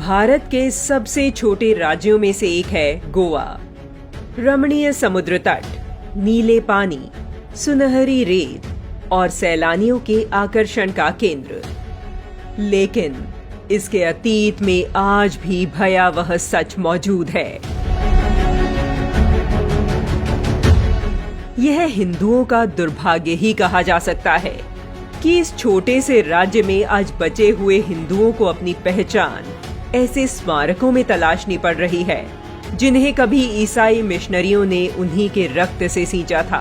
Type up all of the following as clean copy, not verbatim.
भारत के सबसे छोटे राज्यों में से एक है गोवा। रमणीय समुद्र तट, नीले पानी, सुनहरी रेत और सैलानियों के आकर्षण का केंद्र। लेकिन इसके अतीत में आज भी भयावह सच मौजूद है। यह हिंदुओं का दुर्भाग्य ही कहा जा सकता है कि इस छोटे से राज्य में आज बचे हुए हिंदुओं को अपनी पहचान ऐसे स्मारकों में तलाशनी पड़ रही है जिन्हें कभी ईसाई मिशनरियों ने उन्हीं के रक्त से सींचा था।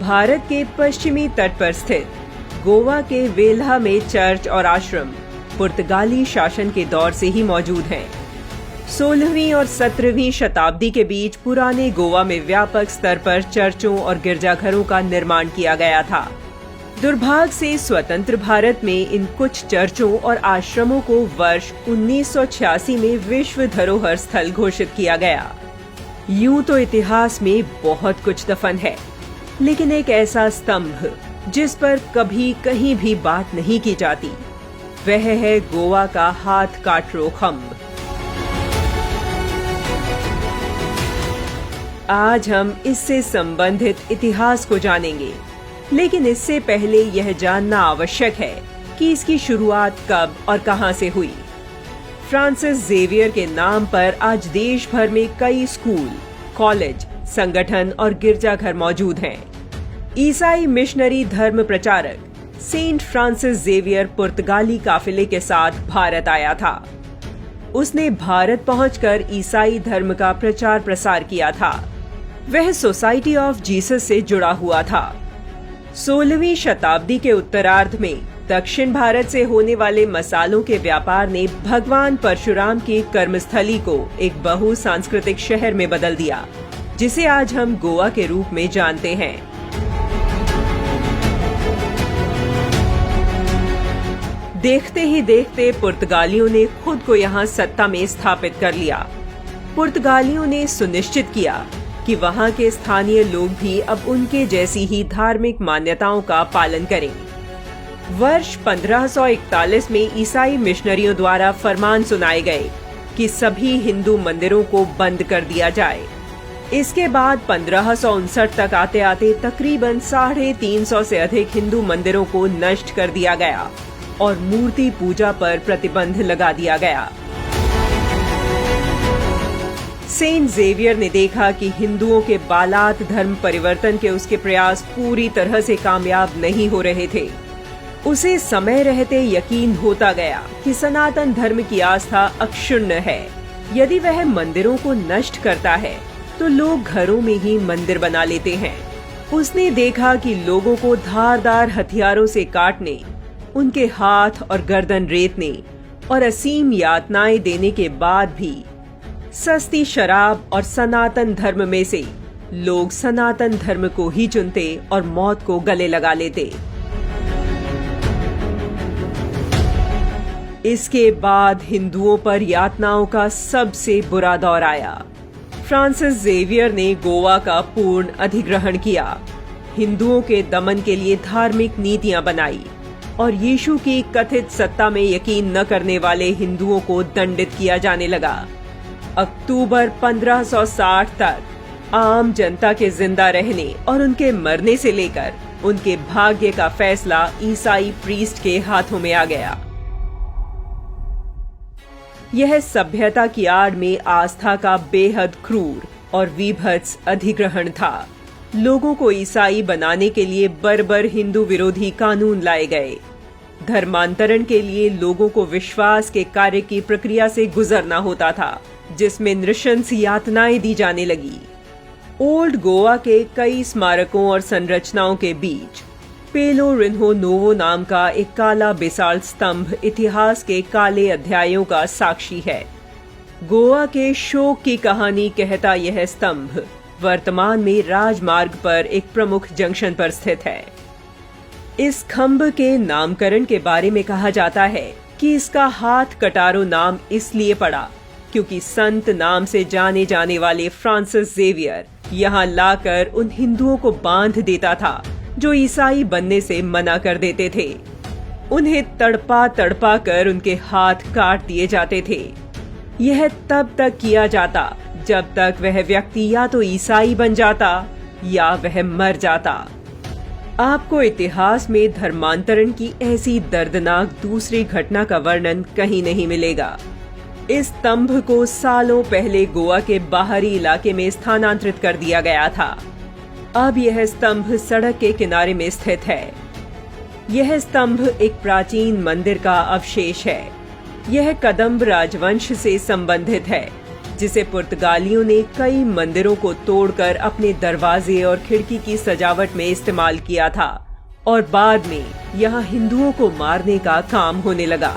भारत के पश्चिमी तट पर स्थित गोवा के वेल्हा में चर्च और आश्रम पुर्तगाली शासन के दौर से ही मौजूद हैं। 16वीं और 17वीं शताब्दी के बीच पुराने गोवा में व्यापक स्तर पर चर्चों और गिरजाघरों का निर्माण किया गया था। दुर्भाग्य से स्वतंत्र भारत में इन कुछ चर्चों और आश्रमों को वर्ष 1986 में विश्व धरोहर स्थल घोषित किया गया। यूं तो इतिहास में बहुत कुछ दफन है, लेकिन एक ऐसा स्तंभ जिस पर कभी कहीं भी बात नहीं की जाती, वह है गोवा का हाथ काटरो खम्भ। आज हम इससे संबंधित इतिहास को जानेंगे, लेकिन इससे पहले यह जानना आवश्यक है कि इसकी शुरुआत कब और कहां से हुई। फ्रांसिस जेवियर के नाम पर आज देश भर में कई स्कूल, कॉलेज, संगठन और गिरजाघर मौजूद हैं। ईसाई मिशनरी धर्म प्रचारक सेंट फ्रांसिस जेवियर पुर्तगाली काफिले के साथ भारत आया था। उसने भारत पहुंचकर ईसाई धर्म का प्रचार प्रसार किया था। वह सोसाइटी ऑफ जीसस से जुड़ा हुआ था। 16वीं शताब्दी के उत्तरार्ध में दक्षिण भारत से होने वाले मसालों के व्यापार ने भगवान परशुराम की कर्मस्थली को एक बहुसांस्कृतिक शहर में बदल दिया, जिसे आज हम गोवा के रूप में जानते हैं। देखते ही देखते पुर्तगालियों ने खुद को यहाँ सत्ता में स्थापित कर लिया। पुर्तगालियों ने सुनिश्चित किया कि वहां के स्थानीय लोग भी अब उनके जैसी ही धार्मिक मान्यताओं का पालन करें। वर्ष 1541 में ईसाई मिशनरियों द्वारा फरमान सुनाए गए कि सभी हिंदू मंदिरों को बंद कर दिया जाए। इसके बाद 1559 तक आते आते तकरीबन 350 से अधिक हिंदू मंदिरों को नष्ट कर दिया गया और मूर्ति पूजा पर प्रतिबंध लगा दिया गया। सेंट जेवियर ने देखा कि हिंदुओं के बालात धर्म परिवर्तन के उसके प्रयास पूरी तरह से कामयाब नहीं हो रहे थे। उसे समय रहते यकीन होता गया कि सनातन धर्म की आस्था अक्षुण्ण है। यदि वह मंदिरों को नष्ट करता है तो लोग घरों में ही मंदिर बना लेते हैं। उसने देखा कि लोगों को धारदार हथियारों से काटने, उनके हाथ और गर्दन रेतने और असीम यातनाएं देने के बाद भी सस्ती शराब और सनातन धर्म में से लोग सनातन धर्म को ही चुनते और मौत को गले लगा लेते। इसके बाद हिंदुओं पर यातनाओं का सबसे बुरा दौर आया। फ्रांसिस जेवियर ने गोवा का पूर्ण अधिग्रहण किया, हिंदुओं के दमन के लिए धार्मिक नीतियां बनाई और यीशु की कथित सत्ता में यकीन न करने वाले हिंदुओं को दंडित किया जाने लगा। अक्टूबर 1560 तक आम जनता के जिंदा रहने और उनके मरने से लेकर उनके भाग्य का फैसला ईसाई प्रीस्ट के हाथों में आ गया। यह सभ्यता की आड़ में आस्था का बेहद क्रूर और विभत्स अधिग्रहण था। लोगों को ईसाई बनाने के लिए बर्बर हिंदू विरोधी कानून लाए गए। धर्मांतरण के लिए लोगों को विश्वास के कार्य की प्रक्रिया से गुजरना होता था, जिसमें नृशंस यातनाएं दी जाने लगी। ओल्ड गोवा के कई स्मारकों और संरचनाओं के बीच पेलो रिन्हो नोवो नाम का एक काला बेसाल्ट स्तंभ इतिहास के काले अध्यायों का साक्षी है। गोवा के शोक की कहानी कहता यह स्तंभ वर्तमान में राजमार्ग पर एक प्रमुख जंक्शन पर स्थित है। इस खंभ के नामकरण के बारे में कहा जाता है कि इसका हाथ कटारो नाम इसलिए पड़ा क्योंकि संत नाम से जाने जाने वाले फ्रांसिस जेवियर यहाँ लाकर उन हिंदुओं को बांध देता था जो ईसाई बनने से मना कर देते थे। उन्हें तड़पा तड़पा कर उनके हाथ काट दिए जाते थे। यह तब तक किया जाता जब तक वह व्यक्ति या तो ईसाई बन जाता या वह मर जाता। आपको इतिहास में धर्मांतरण की ऐसी दर्दनाक दूसरी घटना का वर्णन कहीं नहीं मिलेगा। इस स्तंभ को सालों पहले गोवा के बाहरी इलाके में स्थानांतरित कर दिया गया था। अब यह स्तंभ सड़क के किनारे में स्थित है। यह स्तंभ एक प्राचीन मंदिर का अवशेष है। यह कदम्ब राजवंश से संबंधित है, जिसे पुर्तगालियों ने कई मंदिरों को तोड़कर अपने दरवाजे और खिड़की की सजावट में इस्तेमाल किया था और बाद में यहाँ हिंदुओं को मारने का काम होने लगा।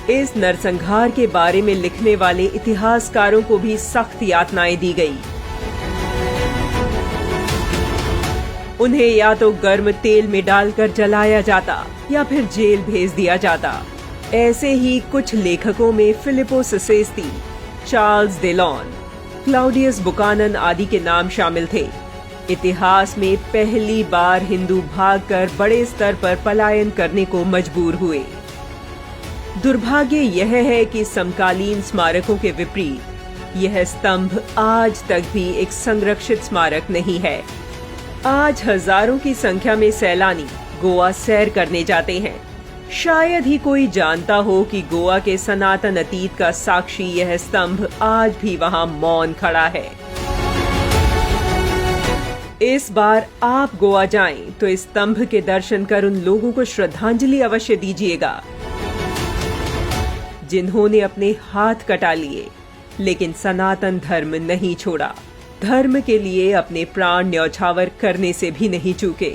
इस नरसंहार के बारे में लिखने वाले इतिहासकारों को भी सख्त यातनाएं दी गई। उन्हें या तो गर्म तेल में डालकर जलाया जाता या फिर जेल भेज दिया जाता। ऐसे ही कुछ लेखकों में Filippo सेसेस्ती, Charles Delon, Claudius Buchanan आदि के नाम शामिल थे। इतिहास में पहली बार हिंदू भागकर बड़े स्तर पर पलायन करने को मजबूर हुए। दुर्भाग्य यह है कि समकालीन स्मारकों के विपरीत यह स्तंभ आज तक भी एक संरक्षित स्मारक नहीं है। आज हजारों की संख्या में सैलानी गोवा सैर करने जाते हैं। शायद ही कोई जानता हो कि गोवा के सनातन अतीत का साक्षी यह स्तंभ आज भी वहां मौन खड़ा है। इस बार आप गोवा जाएं तो इस स्तंभ के दर्शन कर उन लोगों को श्रद्धांजलि अवश्य दीजिएगा जिन्होंने अपने हाथ कटा लिए लेकिन सनातन धर्म नहीं छोड़ा, धर्म के लिए अपने प्राण न्यौछावर करने से भी नहीं चूके।